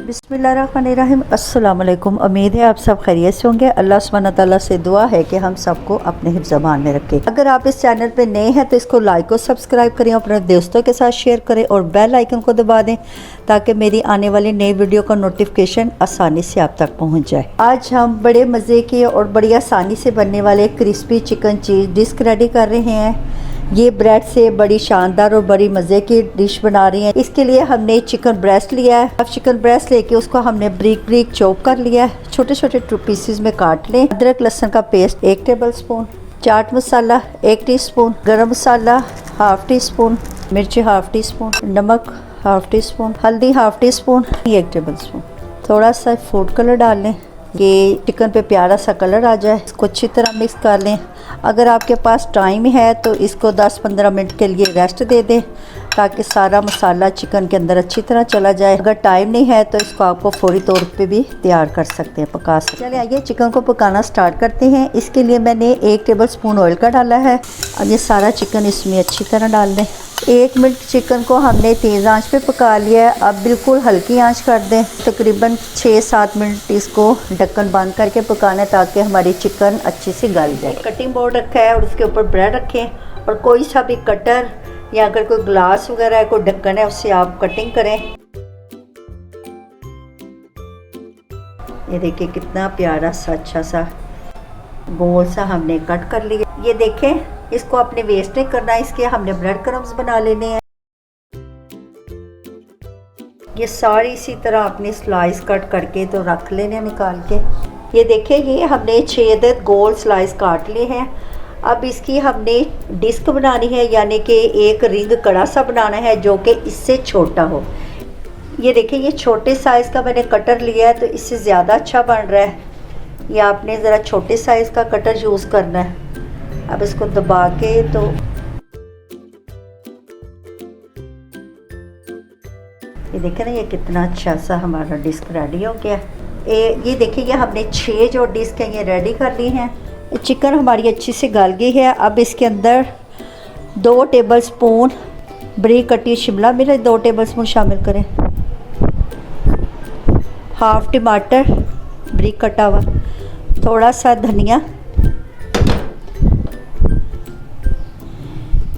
बिस्मिल्लाहिर्रहमानिर्रहीम। अस्सलाम वालेकुम। उम्मीद है आप सब खैरियत से होंगे। अल्लाह सुब्हानहू तआला से दुआ है कि हम सबको अपने हिफ्ज़ ज़बान में रखे। अगर आप इस चैनल पे नए हैं तो इसको लाइक और सब्सक्राइब करें, अपने दोस्तों के साथ शेयर करें और बेल आइकन को दबा दें ताकि मेरी आने वाली नई वीडियो का नोटिफिकेशन आसानी से आप तक पहुँच जाए। आज हम बड़े मज़े के और बड़ी आसानी से बनने वाले crispy chicken cheese disc ready कर रहे हैं। ये ब्रेड से बड़ी शानदार और बड़ी मज़े की डिश बना रही हैं। इसके लिए हमने चिकन ब्रेस्ट लिया है। अब चिकन ब्रेस्ट लेके उसको हमने ब्रीक ब्रीक चॉप कर लिया है। छोटे छोटे पीसेस में काट लें। अदरक लहसुन का paste 1 table spoon, chaat masala 1 teaspoon, गरम मसाला 1/2 टीस्पून, मिर्ची 1/2 टीस्पून, नमक 1/2 टीस्पून, हल्दी 1/2 टीस्पून, 1 टेबल स्पून। थोड़ा सा फूड कलर डाल लें, ये चिकन पे प्यारा सा कलर आ जाए। इसको अच्छी तरह मिक्स कर लें। अगर आपके पास टाइम है तो इसको 10-15 मिनट के लिए रेस्ट दे दें ताकि सारा मसाला चिकन के अंदर अच्छी तरह चला जाए। अगर टाइम नहीं है तो इसको आपको फौरी तौर पे भी तैयार कर सकते हैं, पका सकते हैं। चलिए आइए चिकन को पकाना स्टार्ट करते हैं। इसके लिए मैंने 1 टेबल स्पून ऑयल का डाला है। अब ये सारा चिकन इसमें अच्छी तरह डाल दें। 1 मिनट चिकन को हमने तेज़ आंच पे पका लिया है। अब बिल्कुल हल्की आंच कर दें। तकरीबन 6-7 मिनट इसको ढक्कन बंद करके पकाना है ताकि हमारी चिकन अच्छी से गल जाए। कटिंग बोर्ड रखा है और उसके ऊपर ब्रेड रखें और कोई सा भी कटर या अगर कोई ग्लास वगैरह है, कोई ढक्कन है, उससे आप कटिंग करें। ये देखिए कितना प्यारा सा अच्छा सा गोल सा हमने कट कर लिया। ये देखें, इसको अपने वेस्ट नहीं करना, इसके हमने ब्रेड क्रम्स बना लेने हैं। ये सारी इसी तरह अपनी स्लाइस कट करके तो रख लेने निकाल के। ये देखें, ये हमने 6 अदद गोल स्लाइस काट लिए हैं। अब इसकी हमने डिस्क बनानी है, यानी कि एक रिंग कड़ा सा बनाना है जो कि इससे छोटा हो। ये देखिए, ये छोटे साइज़ का मैंने कटर लिया है तो इससे ज़्यादा अच्छा बन रहा है। ये आपने ज़रा छोटे साइज़ का कटर यूज़ करना है। अब इसको दबा के तो ये देखें ना, ये कितना अच्छा सा हमारा डिस्क रेडी हो गया। ये देखिए, ये हमने 6 जो डिस्क हैं ये रेडी कर ली हैं। चिकन हमारी अच्छी से गल गई है। अब इसके अंदर 2 टेबल स्पून बरीक कटी शिमला मिर्च 2 टेबल स्पून शामिल करें, 1/2 टमाटर बरीक कटा हुआ, थोड़ा सा धनिया,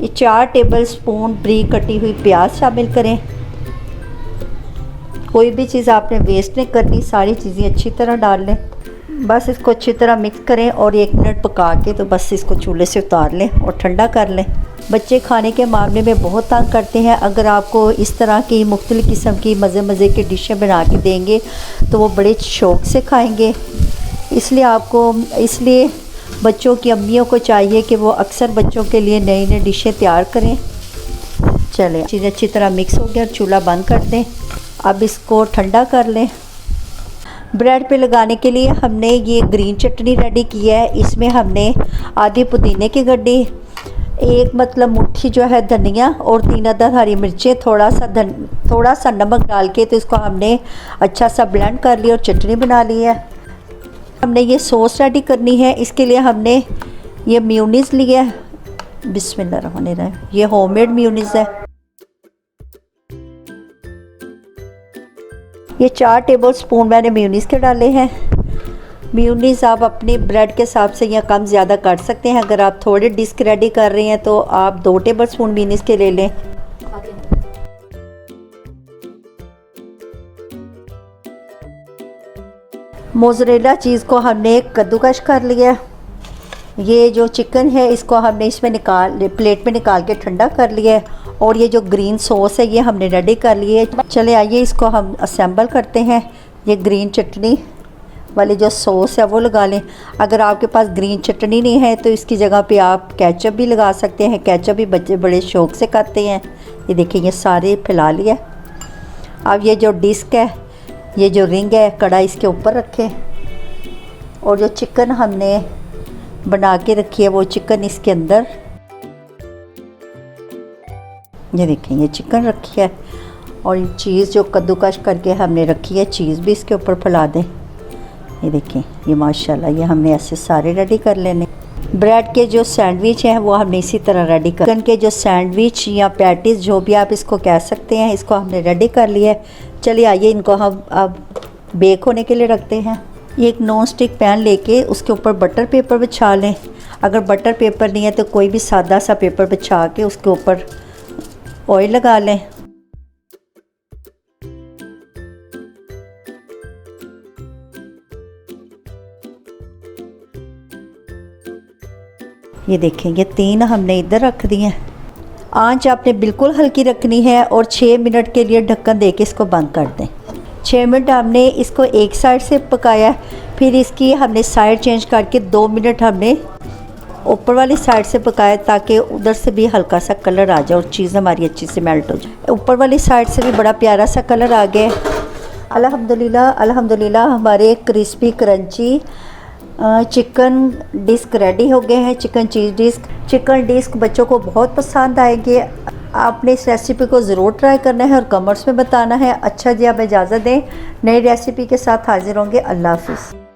ये 4 टेबल स्पून बरीक कटी हुई प्याज शामिल करें। कोई भी चीज़ आपने वेस्ट नहीं करनी, सारी चीज़ें अच्छी तरह डाल लें। बस इसको अच्छी तरह मिक्स करें और 1 मिनट पका के तो बस इसको चूल्हे से उतार लें और ठंडा कर लें। बच्चे खाने के मामले में बहुत तंग करते हैं। अगर आपको इस तरह की मुख्तलिफ़ किस्म की मज़े की डिशें बना के देंगे तो वो बड़े शौक़ से खाएंगे। इसलिए बच्चों की अम्मियों को चाहिए कि वो अक्सर बच्चों के लिए नई नई डिशें तैयार करें। चलें, चीज़ें अच्छी तरह मिक्स हो गया और चूल्हा बंद कर दें। अब इसको ठंडा कर लें। ब्रेड पे लगाने के लिए हमने ये ग्रीन चटनी रेडी की है। इसमें हमने आधी पुदीने की गड्डी, 1 मतलब मुट्ठी जो है धनिया और 3 अदद हरी मिर्चें, थोड़ा सा नमक डाल के तो इसको हमने अच्छा सा ब्लेंड कर लिया और चटनी बना ली है। हमने ये सॉस रेडी करनी है। इसके लिए हमने ये मेयोनीज़ लिया है। बिस्मिल्लाहिर्रहमानिर्रहीम, ये होममेड मेयोनीज़ है। ये 4 टेबल स्पून मैंने मेयोनीज़ के डाले हैं। मेयोनीज़ आप अपने ब्रेड के हिसाब से या कम ज़्यादा कर सकते हैं। अगर आप थोड़े डिस्क रेडी कर रहे हैं तो आप 2 टेबल स्पून मेयोनीज़ के ले लें। मोज़रेला चीज़ को हमने कद्दूकश कर लिया। ये जो चिकन है इसको हमने इसमें प्लेट में निकाल के ठंडा कर लिया है और ये जो ग्रीन सॉस है ये हमने रेडी कर ली है। चले आइए इसको हम असेंबल करते हैं। ये ग्रीन चटनी वाली जो सॉस है वो लगा लें। अगर आपके पास ग्रीन चटनी नहीं है तो इसकी जगह पे आप केचप भी लगा सकते हैं। केचप भी बच्चे बड़े शौक़ से खाते हैं। ये देखिए, ये सारे फैला लिया। अब ये जो डिस्क है, ये जो रिंग है, कड़ा इसके ऊपर रखें और जो चिकन हमने बना के रखी है वो चिकन इसके अंदर, ये देखें, ये चिकन रखी है और ये चीज़ जो कद्दूकश करके हमने रखी है चीज़ भी इसके ऊपर फैला दें। ये देखें, ये माशाल्लाह, ये हमने ऐसे सारे रेडी कर लेने। ब्रेड के जो सैंडविच हैं वो हमने इसी तरह रेडी कर, चिकन के जो सैंडविच या पैटीज़ जो भी आप इसको कह सकते हैं, इसको हमने रेडी कर लिया है। चलिए आइए इनको हम अब बेक होने के लिए रखते हैं। ये एक नॉन स्टिक पैन लेके उसके ऊपर बटर पेपर बिछा लें। अगर बटर पेपर नहीं है तो कोई भी सादा सा पेपर बिछा के उसके ऊपर ऑयल लगा लें। ये देखेंगे 3 हमने इधर रख दिए हैं। आंच आपने बिल्कुल हल्की रखनी है और 6 मिनट के लिए ढक्कन दे के इसको बंद कर दें। 6 मिनट हमने इसको एक साइड से पकाया, फिर इसकी हमने साइड चेंज करके 2 मिनट हमने ऊपर वाली साइड से पकाया ताकि उधर से भी हल्का सा कलर आ जाए और चीज़ हमारी अच्छी से मेल्ट हो जाए। ऊपर वाली साइड से भी बड़ा प्यारा सा कलर आ गया। अल्हम्दुलिल्लाह अल्हम्दुलिल्लाह हमारे crispy crunchy chicken disc ready हो गए हैं। चिकन डिस्क बच्चों को बहुत पसंद आएंगे। आपने इस रेसिपी को ज़रूर ट्राई करना है और कमेंट्स में बताना है। अच्छा जी, आप इजाज़त दें, नई रेसिपी के साथ हाजिर होंगे। अल्लाह हाफिज़।